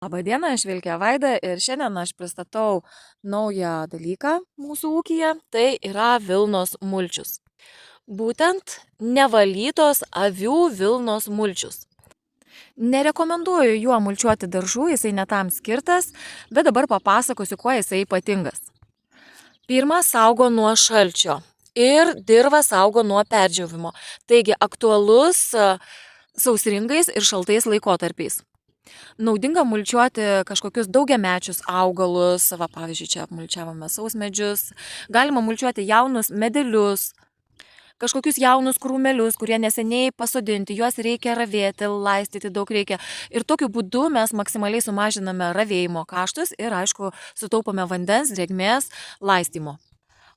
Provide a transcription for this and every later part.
Labadiena, aš Vilkė Vaida ir šiandien aš pristatau naują dalyką mūsų ūkyje, tai yra vilnos mulčius. Būtent nevalytos avių vilnos mulčius. Nerekomenduoju juo mulčiuoti daržų, jisai netam skirtas, bet dabar papasakosiu, kuo jisai ypatingas. Pirma, saugo nuo šalčio ir dirvą saugo nuo perdžiūvimo, taigi aktualus sausringais ir šaltais laikotarpiais. Naudinga mulčiuoti kažkokius daugiamečius augalus, pavyzdžiui, čia mulčiavome sausmedžius, galima mulčiuoti jaunus medelius, kažkokius jaunus krūmelius, kurie neseniai pasodinti, juos reikia ravėti, laistyti daug reikia. Ir tokiu būdu mes maksimaliai sumažiname ravėjimo kaštus ir, aišku, sutaupome vandens, drėgmės, laistymo.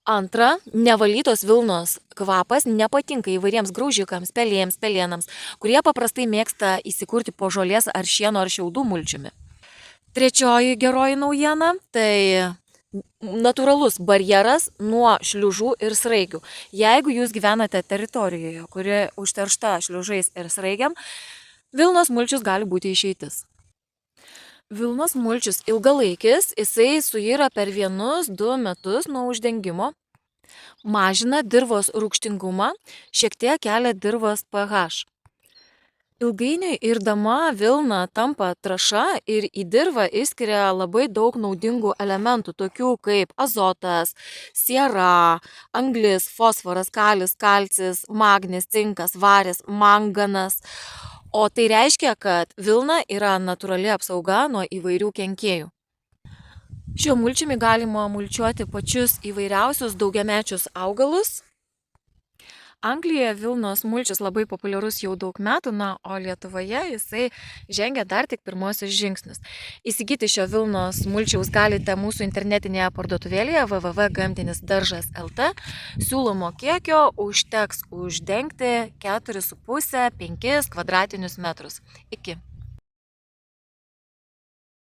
Antra, nevalytos vilnos kvapas nepatinka įvairiems graužikams, pelėms, pelėnams, kurie paprastai mėgsta įsikurti po žolės ar šieno ar šiaudų mulčiumi. Trečioji geroji naujiena - tai natūralus barjeras nuo šliužų ir sraigių. Jeigu jūs gyvenate teritorijoje, kuri užteršta šliužais ir sraigiam, vilnos mulčius gali būti išeitis. Vilnos mulčius ilgalaikis, jisai suyra per 1-2 metus nuo uždengimo, mažina dirvos rūgštingumą, šiek tiek kelia dirvos pH. Ilgainiui irdama vilna tampa trąša ir į dirvą išskiria labai daug naudingų elementų, tokių kaip azotas, siera, anglis, fosforas, kalis, kalcis, magnis, cinkas, varis, manganas. O tai reiškia, kad vilna yra natūrali apsauga nuo įvairių kenkėjų. Šiuo mulčiumi galima mulčiuoti pačius įvairiausius daugiamečius augalus. Anglijoje vilnos mulčius labai populiarus jau daug metų, o Lietuvoje jisai žengia dar tik pirmosius žingsnius. Įsigyti šio vilnos mulčiaus galite mūsų internetinėje parduotuvėlėje www.gamtinisdaržas.lt. Siūlomo kiekio užteks uždengti 4,5-5 kvadratinius metrus. Iki.